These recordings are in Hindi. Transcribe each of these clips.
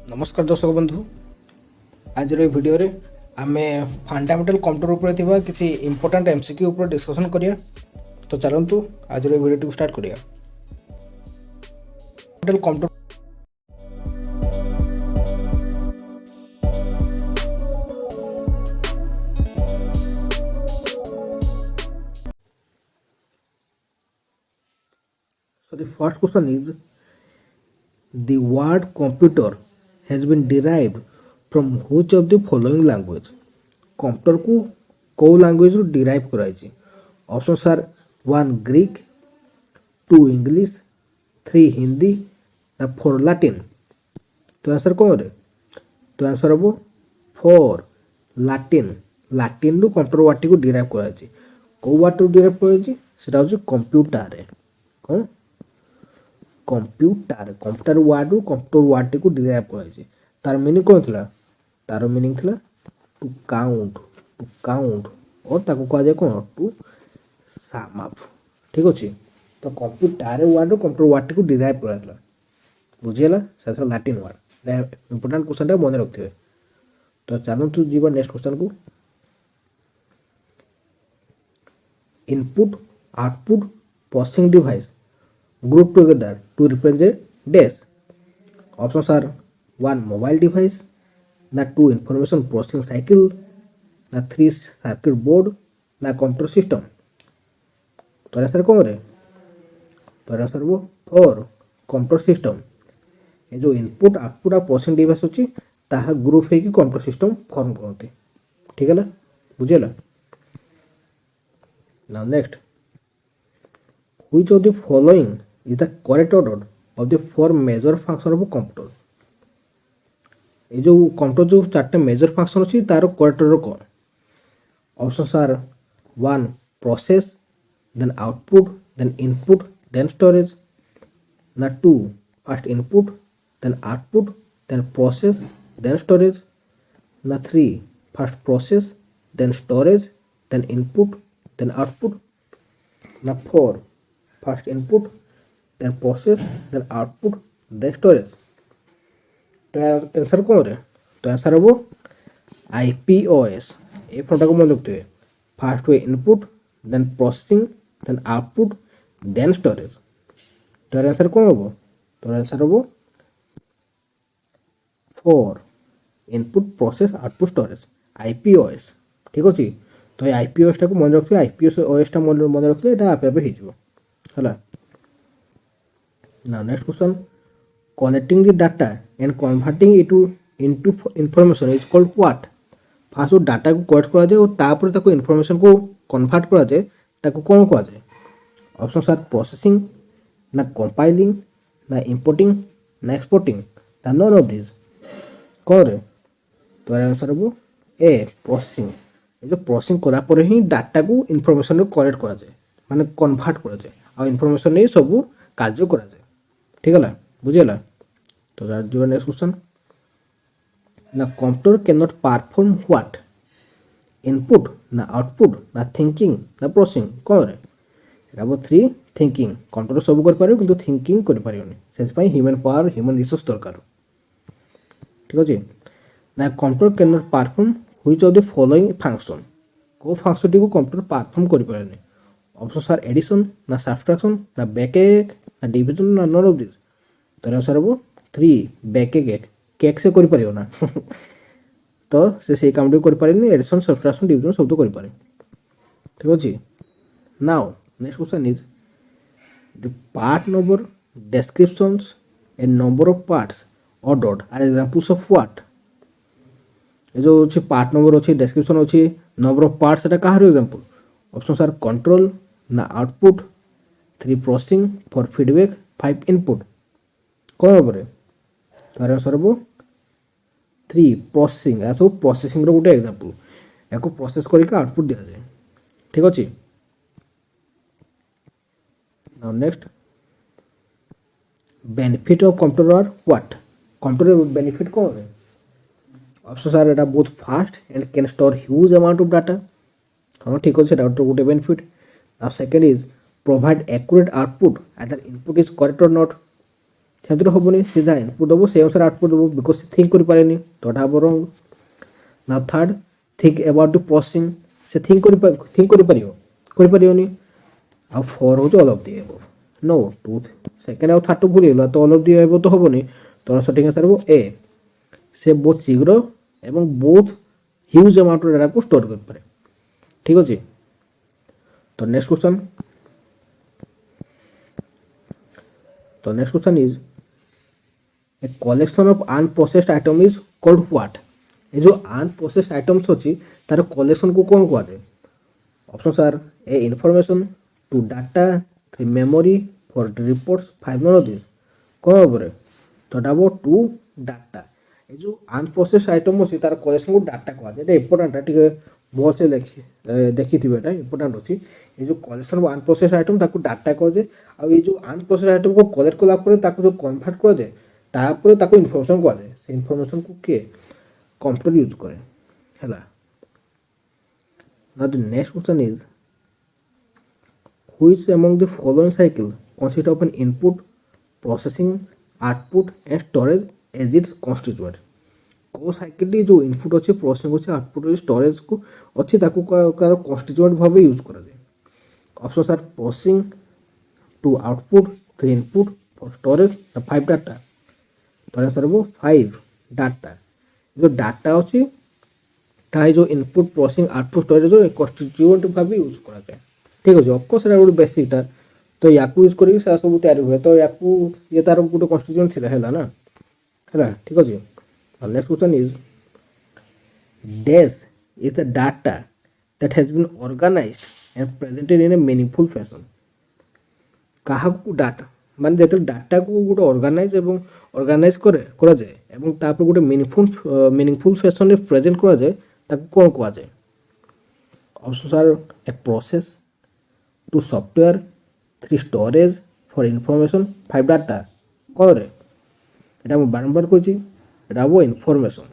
नमस्कार दर्शक बंधु आज भिडियो रे आमे फंडामेंटल कंप्यूटर ऊपर थिबा किछि इंपोर्टेंट एमसीक्यू ऊपर डिस्कशन करिया। तो चलंतु आज वीडियो को स्टार्ट करिया। Fundamental computer So the first question is, the word computer has been derived from which of the following language? Computer को कौ लैंग्वेज रू डिराइव कराई? Options are 1 Greek, 2 English, 3 Hindi ना 4 लैटिन। तो आंसर कौन रे? तो आंसर हम 4 लैटिन। लैटिन रू कंप्यूटर वर्ड को डिराइव कराई। कौ वर्ड रू डिराइव कराई? सेटा होची कंप्यूटर रे। कौन? कंप्यूटर। कंप्यूटर वर्ड रू कंप्यूटर वर्ड को डिराइव कराई। तार मीनिंग कौन थिला? तार मीनिंग थिला टू काउंट और ताको कहा जाए कौन? To sum up. ठीक अछि। तो कंप्यूटर वर्ड कंप्यूटर वर्ड को डिराइव कराइला। बुझियला? सेटा लैटिन वर्ड। इंपोर्टेंट क्वेश्चन टा मन रखथिबे। तो चलो तू जीवा नेक्स्ट क्वेश्चन को। Input output processing device group together to represent dash. Options are 1 mobile device, na 2 information processing cycle, na 3 circuit board, na computer system. तो आंसर कौन रे? तो आंसर वो 4 कंप्यूटर सिस्टम। ये जो इनपुट आउटपुट और प्रोसेसिंग डिवाइस अछि ताहा ग्रुप है कि कंप्यूटर सिस्टम फॉर्म करते। ठीक है ला? बुझेला? Now next, which of the following is the correct order of the 4 major function of a computer? ये जो कंप्यूटर जो चारटे मेजर फंक्शन अछि तार करेक्ट ऑर्डर कौन? Options are 1 process, then output, then input, then storage, ना 2 first input, then output, then process, then storage, ना 3 first process, then storage, then input, then output, ना 4 first input, then process, then output, then storage. तो आंसर कौन रे? तो आंसर है वो IPOS। ये फोटो को मन रखते हैं। First way input, then processing, then output, then storage. तो आंसर कौन है वो? तो आंसर है वो 4 input process output storage IPOS। ठीक अछि। तो ये IPOS टा को मन रखते हैं। IPOS टा मन रखते हैं। एटा आपे आपे ही जीवो। Hello. Now next question. Collecting the data and converting it into information is called what? First वो डाटा को कलेक्ट करा जाए और तापर ताको इन्फॉर्मेशन को कन्वर्ट करा जाए ताको कौन कहा जाए? ऑप्शंस आर प्रोसेसिंग, ना कंपाइलिंग, ना इंपोर्टिंग, ना एक्सपोर्टिंग, ना नॉन ऑफ दिस। कौन रे? तो आंसर वो ए प्रोसेसिंग। ये जो प्रोसेसिंग करा पर ही डाटा को इन्फॉर्मेशन को कलेक्ट करा जाए माने कन्वर्ट करा जाए और इन्फॉर्मेशन नहीं सब कार्य करा जाए। ठीक है ला? बुझेला? तो जो नेक्स्ट क्वेश्चन, ना computer can not perform what? Input, ना आउटपुट, ना थिंकिंग, ना प्रोसेसिंग। कौन रे? एटा वो 3 थिंकिंग। कंप्यूटर सब कर पारे किंतु थिंकिंग कर पारियोनी। सेस पई ह्यूमन पावर ह्यूमन रिसोर्स दरकार। ठीक अछि। ना computer can not perform which of the following function? को फंक्शन टी को कंप्यूटर परफॉर्म कर पारेनी? ऑप्शंस आर एडिशन, ना सब्ट्रैक्शन, ना बैकएक, ना डिवीजन, ना नॉन ऑफ दिस। तो आंसर वो 3 बैकएक। केक से कर परियो ना। तो से काम टी कर पारेनी। एडिशन, सब्ट्रैक्शन, डिवीजन सब तो कर पारे। ठीक अछि। Now next question is, the part number, descriptions and number of parts ordered are examples of what? ये जो अछि पार्ट नंबर अछि, description अछि, number of parts एटा काहर एग्जांपल? ऑप्शंस आर कंट्रोल, ना आउटपुट, 3 प्रोसेसिंग, 4 फीडबैक, 5 इनपुट। कौन होबरे? तो आंसर वो 3 प्रोसेसिंग। आ सब प्रोसेसिंग रो गुटे एग्जांपल। याको प्रोसेस करिक आउटपुट दिया जाए। ठीक अछि। Now next, benefit of computer are what? Computer benefit कौन है? ऑप्शंस आर एटा both fast and can store huge amount of data. हाँ ठीक अच्छे डाउट गोटे बेनिफिट। Now second is provide accurate output either input is correct और नॉट। ସେମିତି ହେବନି। ସେ ଯାହା ଇନପୁଟ୍ ଦେବ ସେ ଅନୁସାରେ ଆଉଟପୁଟ୍ ଦେବ, ବିକଜ ସେ ଥିଙ୍କ କରିପାରେନି, ତ ଏଇଟା ହେବ ରଙ୍ଗ। ନା third, think about the processing, ସେ ଥିଙ୍କ କରିପାରିବନି। ଆଉ ଫୋର୍ ହେଉଛି all of the above. No, two second ଆଉ ଥାର୍ଡ଼ ଭୁଲ ହେଇଗଲା, ତ ଅଲ୍ ଅଫ୍ ଦି ଏବଭ୍ ତ ହେବନି। ତ ସଠିକ୍ ଆନ୍ସର୍ ହେବ ଏ। ସେ ବହୁତ ଶୀଘ୍ର ଏବଂ ବହୁତ ହ୍ୟୁଜ୍ ଆମାଉଣ୍ଟର ଡାଟାକୁ ଷ୍ଟୋର କରିପାରେ। ଠିକ୍ ଅଛି। ତ next question is a collection of unprocessed item is called what? ଏ ଯେଉଁ ଅନପ୍ରୋସେସ୍ଡ ଆଇଟମ୍ସ ଅଛି ତାର କଲେକ୍ସନକୁ କ'ଣ କୁହାଯାଏ? Options are A information, two data, 3 memory, 4 reports, 5 none of this. କ'ଣ ଉପରେ? ତ ଏଇଟା ହେବ ଟୁ ଡାଟା। ଏ ଯେଉଁ ଅନପ୍ରୋସେସ୍ଡ ଆଇଟମ୍ ଅଛି ତାର କଲେକ୍ସନକୁ ଡାଟା କୁହାଯାଏ। ଏଇଟା ଇମ୍ପୋର୍ଟାଣ୍ଟ, ଟିକେ ଭଲସେ ଦେଖିଥିବେ, ଏଇଟା ଇମ୍ପୋର୍ଟାଣ୍ଟ ଅଛି। ଏ ଯେଉଁ କଲେକ୍ସନ୍ ଅଫ୍ ଅନପ୍ରୋସେସ୍ଡ ଆଇଟମ୍ ତାକୁ ଡାଟା କୁହାଯାଏ। ଆଉ ଏଇ ଯେଉଁ ଅନପ୍ରୋସେସ୍ଡ ଆଇଟମ୍କୁ କଲେକ୍ଟ କଲା ପରେ ତାକୁ ଯେଉଁ କନଭର୍ଟ କରାଯାଏ ତାପରେ ତାକୁ ଇନଫର୍ମେସନ୍ କୁହାଯାଏ। ସେ ଇନଫର୍ମେସନ୍କୁ କିଏ? କମ୍ପ୍ୟୁଟର ୟୁଜ୍ କରେ। ହେଲା। Now the next question is, which among the following cycle consists of an input, processing, output and storage as its constituent? କେଉଁ ସାଇକେଲଟି ଯେଉଁ ଇନପୁଟ୍ ଅଛି, ପ୍ରୋସେସିଂ ଅଛି, ଆଉଟପୁଟ୍ ଅଛି, ଷ୍ଟୋରେଜକୁ ଅଛି ତାକୁ କନଷ୍ଟିଚ୍ୟୁଏଣ୍ଟ ଭାବେ ୟୁଜ୍ କରାଯାଏ? Options are processing, 2 output, 3 input, 4 storage, 5 data. ତ ଆନ୍ସର୍ ହେବ 5 ଡାଟା। ଯେଉଁ ଡାଟା ଅଛି ତାହା ଯେଉଁ input, processing, output, storage constituent ଭାବେ ୟୁଜ୍ କରାଯାଏ। ଠିକ୍ ଅଛି। ଅଫକୋର୍ସ ସେଇଟା ଗୋଟେ ବେସିକ୍ଟା, ତ ୟାକୁ ୟୁଜ୍ କରିକି ସେଟା ସବୁ ତିଆରି ହୁଏ। ତ ୟାକୁ ଇଏ ତାର ଗୋଟେ କନଷ୍ଟିଚ୍ୟୁଏଣ୍ଟ ଥିଲା, ହେଲା ନା। ହେଲା, ଠିକ୍ ଅଛି। Next question is, dash is the data that has been organized and presented in a meaningful fashion. କାହାକୁ ଡାଟା ମାନେ ଯେତେବେଳେ ଡାଟାକୁ ଗୋଟେ ଅର୍ଗାନାଇଜ କରାଯାଏ ଏବଂ ତାପରେ ଗୋଟେ ମିନିଙ୍ଗଫୁଲ୍ ଫ୍ୟାସନରେ ପ୍ରେଜେଣ୍ଟ କରାଯାଏ ତାକୁ କ'ଣ କୁହାଯାଏ? Options are A process, 2 software, 3 storage, 4 information, 5 data. କ'ଣରେ? ଏଇଟା ମୁଁ ବାରମ୍ବାର କହିଛି, ଏଇଟା ହେବ ଇନଫର୍ମେସନ୍।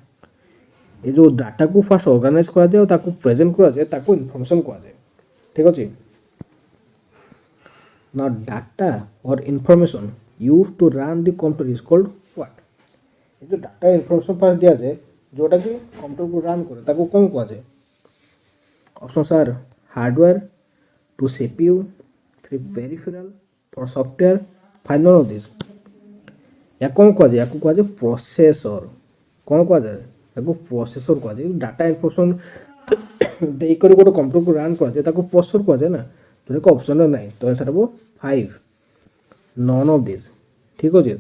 ଏ ଯେଉଁ ଡାଟାକୁ ଫାର୍ଷ୍ଟ ଅର୍ଗାନାଇଜ କରାଯାଏ ଆଉ ତାକୁ ପ୍ରେଜେଣ୍ଟ କରାଯାଏ ତାକୁ ଇନଫର୍ମେସନ୍ କୁହାଯାଏ। ଠିକ୍ ଅଛି। Now data or information used to run the computer is called what? ଏ ଯେଉଁ ଡାଟା ଇନଫର୍ମେସନ୍ ଫାର୍ଷ୍ଟ ଦିଆଯାଏ ଯେଉଁଟାକି କମ୍ପ୍ୟୁଟରକୁ ରନ୍ କରେ ତାକୁ କ'ଣ କୁହାଯାଏ? Options are hardware, 2 CPU, 3 peripheral, 4 software, 5 none of this. ଏହା କ'ଣ କୁହାଯାଏ? ୟାକୁ କୁହାଯାଏ ପ୍ରୋସେସର। କ'ଣ କୁହାଯାଏ? ତାକୁ ପ୍ରୋସେସର କୁହାଯାଏ। ଡାଟା ଇନଫର୍ମେସନ୍ ଦେଇକରି ଗୋଟେ କମ୍ପ୍ୟୁଟରକୁ ରନ୍ କରାଯାଏ ତାକୁ ପ୍ରୋସେସର କୁହାଯାଏ ନା। ଯେଉଁଟାକି ଅପସନ୍ରେ ନାହିଁ। ତ ଆନ୍ସର୍ ହେବ 5 none of this। ଠିକ୍ ଅଛି।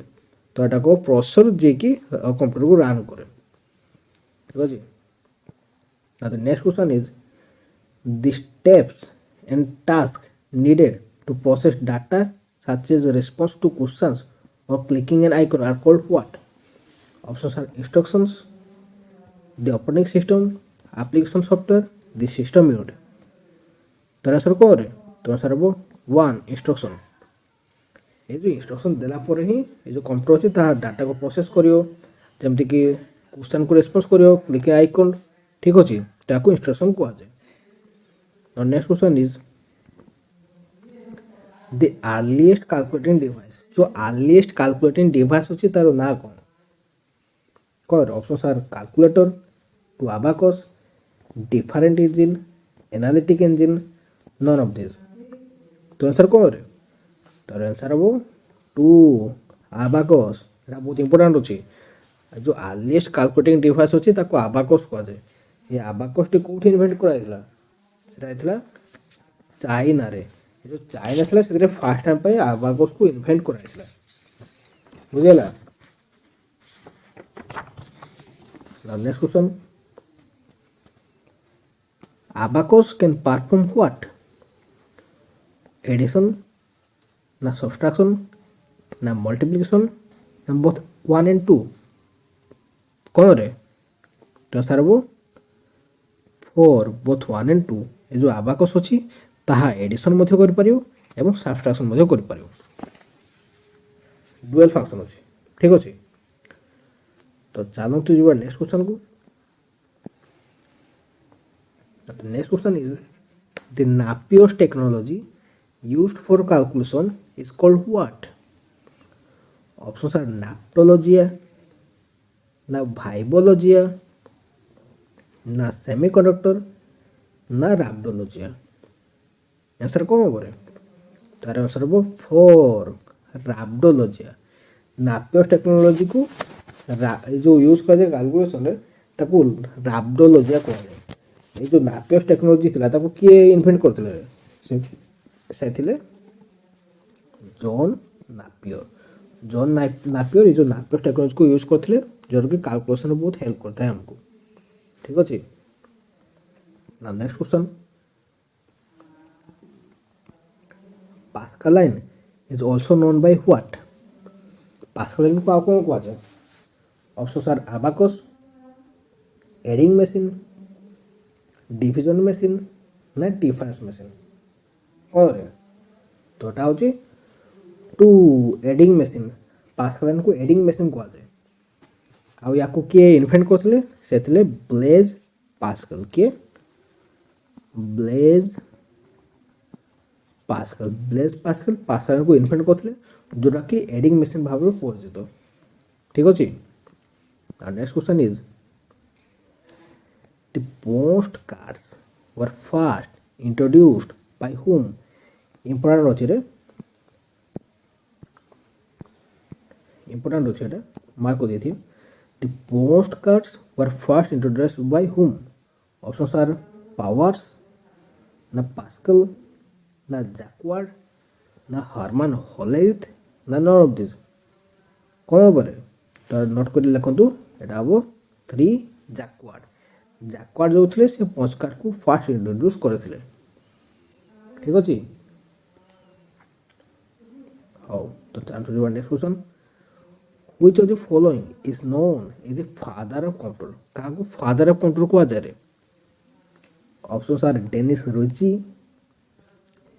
ତ ଏଇଟା କ'ଣ? ପ୍ରୋସେସର ଯିଏକି କମ୍ପ୍ୟୁଟରକୁ ରନ୍ କରେ। ଠିକ୍ ଅଛି। Now the next question is, the steps and tasks needed to process data such as response to questions or clicking an icon are called what? Options are instructions, the operating system, application software, the system unit. ତ ଆନ୍ସର୍ କ'ଣ? ତ ଆନ୍ସର୍ ହେବ 1 instruction। ଏ ଯେଉଁ ଇନଷ୍ଟ୍ରକ୍ସନ୍ ଦେଲା ପରେ ହିଁ ଏ ଯେଉଁ କମ୍ପ୍ୟୁଟର ଅଛି ତାହା ଡାଟାକୁ ପ୍ରୋସେସ୍ କରିବ, ଯେମିତିକି କ୍ୱେଶ୍ଚନ୍କୁ ରେସ୍ପନ୍ସ କରିବ, କ୍ଲିକ୍ ଆଇକନ୍। ଠିକ୍ ଅଛି। ତାକୁ ଇନଷ୍ଟ୍ରକ୍ସନ୍ କୁହାଯାଏ। Next question is, the earliest calculating device. ଯେଉଁ ଆର୍ଲିଏଷ୍ଟ କାଲକୁଲେଟିଂ ଡିଭାଇସ୍ ଅଛି ତାର ନାଁ କ'ଣ? କ'ଣ? Options are calculator, 2 abacus, different engine, analytic engine, none of this. ତ ଆନ୍ସର୍ କ'ଣ? ତାର ଆନ୍ସର୍ ହେବ 2 ଆବାକସ୍। ଏଇଟା ବହୁତ ଇମ୍ପୋର୍ଟାଣ୍ଟ ଅଛି। ଯେଉଁ ଆର୍ଲିଏଷ୍ଟ କାଲକୁଲେଟିଂ ଡିଭାଇସ୍ ଅଛି ତାକୁ ଆବାକସ୍ କୁହାଯାଏ। ଏ ଆବାକସ୍ଟି କେଉଁଠି ଇନଭେଣ୍ଟ କରାଯାଇଥିଲା? ସେଟା ହେଇଥିଲା ଚାଇନାରେ। ଏ ଯେଉଁ ଚାଇନା ଥିଲା ସେଥିରେ ଫାର୍ଷ୍ଟ ଟାଇମ୍ ପାଇଁ ଆବାକସ୍କୁ ଇନଭେଣ୍ଟ କରାଯାଇଥିଲା। ବୁଝିଗଲା। Next question, abacus can perform what? Addition, na subtraction, na multiplication, na both 1 and 2। କ'ଣରେ? ତ ଆନ୍ସର୍ ହେବ 4 both 1 and 2। ଏ ଯେଉଁ ଆବାକସ୍ ଅଛି ତାହା ଏଡ଼ିସନ୍ ମଧ୍ୟ କରିପାରିବ ଏବଂ ସବଷ୍ଟ୍ରାକ୍ସନ୍ ମଧ୍ୟ କରିପାରିବ। ଡୁଏଲ୍ ଫଙ୍କସନ୍ ଅଛି। ଠିକ୍ ଅଛି। ତ ଚାଲନ୍ତୁ ଯିବା next କ୍ୱେଶ୍ଚନ୍କୁ। The next question is, the Napier technology used for calculation is called what? Option are नाप्टोलॉजिया, ना भाइबोलॉजिया, ना सेमीकंडक्टर, ना राब्डोलॉजिया। आंसर कौन हम? तार आंसर हम 4 राब्डोलॉजिया। नापियर्स टेक्नोलॉजी को जो यूज कर कैलकुलेशन ताको राब्डोलॉजिया कहले। ये जो नापियर्स टेक्नोलॉजी थिला ताको किए इन्वेंट करथिले? से जॉन नापियर। जॉन नापियर ये जो नापियर्स टेक्नोलॉजी को यूज करथिले जोर कि कैलकुलेशन में बहुत हेल्प करता है हमको। ठीक अछि। ना next question, Pascaline is also known by what? Pascaline को कौन कहा जाए? Option are abacus, adding machine, division machine, ना डिफरेंस मशीन। कौन रे? तो एटा होची टू एडिंग मशीन। पास्कलाइन को एडिंग मशीन कहा जाए। आउ याको किए इन्वेंट करथिले? सेथिले ब्लेज पास्कल। के Blaise Pascal. Blaise Pascal Pascaline को इन्वेंट करथिले जोटा कि एडिंग मशीन भाव में परिचित। ठीक अछि। Next question is the post cards were first introduced by whom? Important अछि रे, इंपोर्टेंट अछि एटा मार्क को देथि। The post cards were first introduced by whom? Options are Powers, ना पास्कल, ना जैकवार्ड, ना हर्मन होलेरिथ, ना नन ऑफ दिस। कौन पर? तो नोट कर लिखु एटा हम 3 जैकवार्ड। जैकवार्ड जो थे से पोस्ट कार्ड को फास्ट इंट्रोड्यूस करथिले। ठीक अछि। हाउ तो चांस next question, which of the following is known as the father of computer? का को फादर ऑफ कंप्यूटर को आजारे? Options are Dennis Ritchie,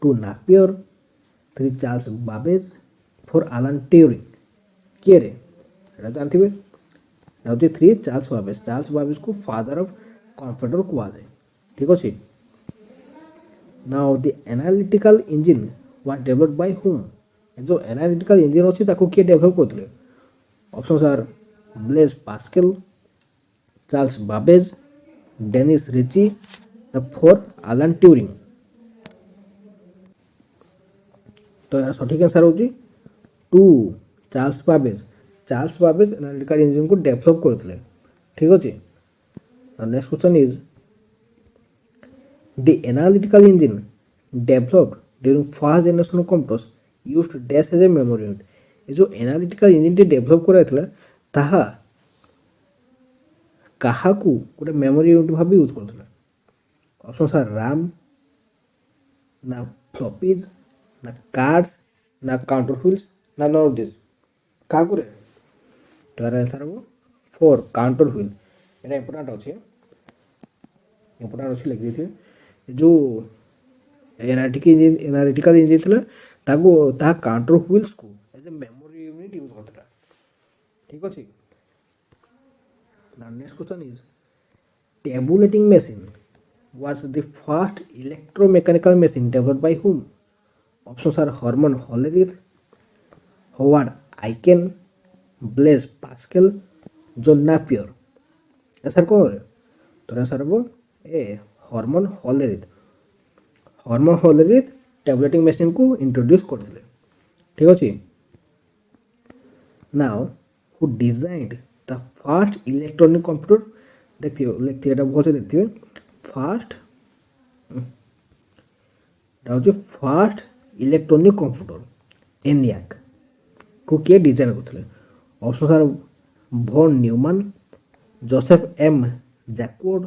2 Napier, 3 Charles Babbage, 4 Alan Turing. के रे? एटा जानथिबे। एटा होची 3 चार्ल्स बाबेज। चार्ल्स बाबेज को फादर ऑफ कंप्यूटर को आजाए। ठीक अछि। Now the analytical engine was developed by whom? जो एनालिटिकल इंजन अछि ताको के डेवलप करथिले? Options are Blaise Pascal, Charles Babbage, Dennis Ritchie, the 4 Alan Turing. तो यार सठिक आंसर होची 2 Charles Babbage. Charles Babbage analytical engine को डेवलप करथिले। ठीक अछि। Next question is the analytical engine developed during first generation of computers used dash as a memory unit. ये जो एनालिटिकल इंजन टी डेवलप कराइथिला ताहा काहाकू गोटे मेमोरी यूनिट भाबे यूज करथिला? ऑप्शंस आर रैम, ना फ्लॉपीज, ना कार्ड्स, ना काउंटर व्हील्स, ना नन ऑफ दिस। काहाकू रे? तार आंसर हो 4 काउंटर व्हील। एटा इंपोर्टेंट अछि। इंपोर्टेंट अछि लिख देथिए। जो एनालिटिकल इंजन थिला ताको ता काउंटर व्हील्स को as a memory unit use करथिला। ठीक अछि। Now next question is tabulating machine was the first electromechanical machine developed by whom? Options are Hermann Hollerith, Howard Aiken, Blaise Pascal, John Napier। Answer कौन है? तो आंसर वो A Herman Hollerith. Herman Hollerith tabulating machine को इंट्रोड्यूस करथिले। ठीक अछि। Now who designed the first electronic computer? देखिए एटा बहुत देखिए first first electronic computer ENIAC को किए डिजाइन करथिले? Option are von Neumann, Joseph M Jacquard,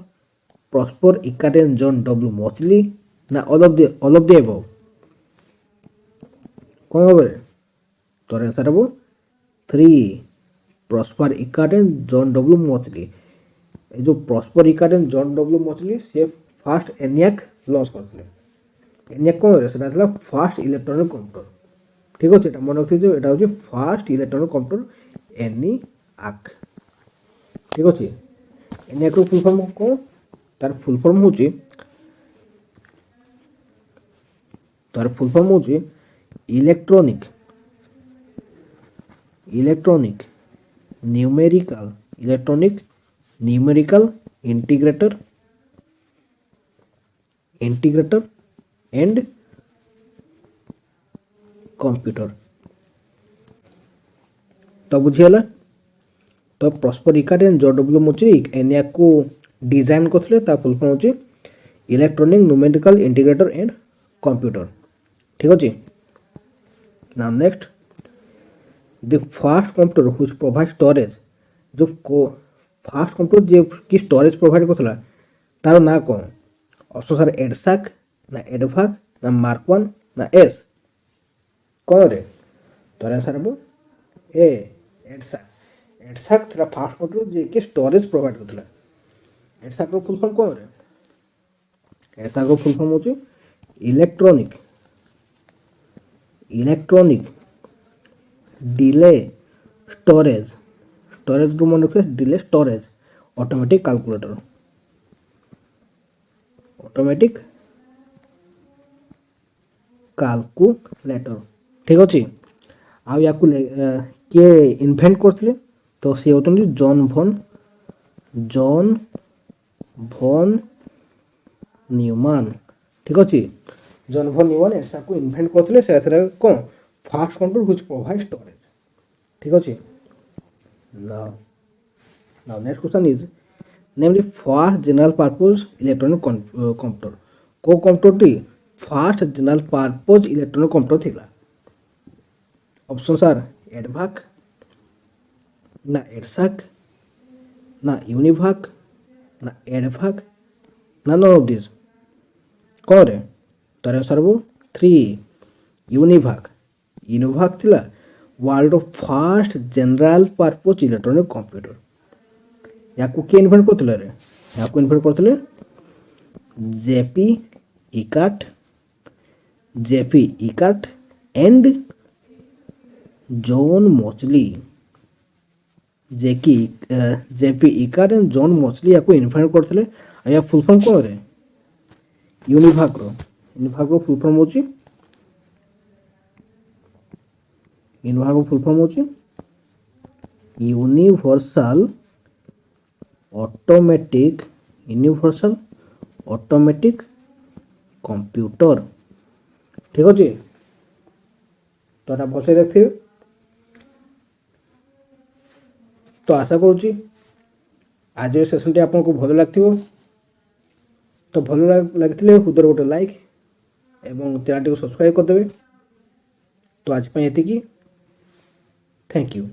Presper Eckert, John W Mauchly, ना ऑल ऑफ द अबव। कौन होबे? तो आंसर हो 3 प्रॉस्पर इकार्टन, जॉन डब्ल्यू मॉचली। ये जो प्रॉस्पर इकार्टन, जॉन डब्ल्यू मॉचली से फर्स्ट एनियाक लॉन्च करथिले। एनियाक कौन है? सेटा थला फर्स्ट इलेक्ट्रॉनिक कंप्यूटर। ठीक अछि। एटा मन रखि जो एटा होची फर्स्ट इलेक्ट्रॉनिक कंप्यूटर एनियाक। ठीक अछि। एनियाक रो फुल फॉर्म को तार फुल फॉर्म होची electronic electronic numerical integrator and computer. तो बुझीगला। तो Presper Eckert and George W Mauchly एने को डिजाइन करथिले ता फुल फॉर्म होची electronic numerical integrator and computer. ठीक अछि। Now next the first computer which provide storage जो फास्ट कंप्यूटर जे की स्टोरेज प्रोवाइड करथला तार ना कोन ऑप्शन सर एडसाक ना एडभाक ना मार्क 1 ना एस कोन रे तो आंसर हो ए एडसाक थरा फास्ट कंप्यूटर जे की स्टोरेज प्रोवाइड करथला। एडसाक रो फुल फॉर्म कोन रे एडसाक रो फुल फॉर्म होची इलेक्ट्रॉनिक डिले स्टोरेज रो मन रखे डिले स्टोरेज ऑटोमेटिक कैलकुलेटर ठीक अछि। आ या को के इन्वेंट करथिले तो से होतन जॉन भन न्यूमैन। ठीक अछि। जॉन भन न्यूमैन ऐसा को इन्वेंट करथिले से कोन first computer which provide storage. ठीक अछि। Now next question is name the first general purpose electronic computer। को computer T first general purpose electronic computer थिला। ऑप्शन आर एडभाक ना एडसाक ना यूनिभाक ना एडभाक ना नन ऑफ दिस कौन रे तार आंसर हो 3 यूनिभाक थिला world of first general purpose electronic computer. या को के इन्वेंट करथिले रे या को इन्वेंट करथिले J P Eckert and John Mauchly. J P Eckert and John Mauchly या को इन्वेंट करथिले। या फुल फॉर्म कोन रे यूनिभाक रो फुल फॉर्म होची यूनिवर्सल ऑटोमेटिक कंप्यूटर। ठीक अछि। तो ना भलसे देखिए। तो आशा करूची आज सेशन टी आपको भल लागथिबो। तो भल लागथिले हुदर गोटे लाइक एवं चैनल को सब्सक्राइब कर देबे। तो आज पे एतिकी थैंक यू।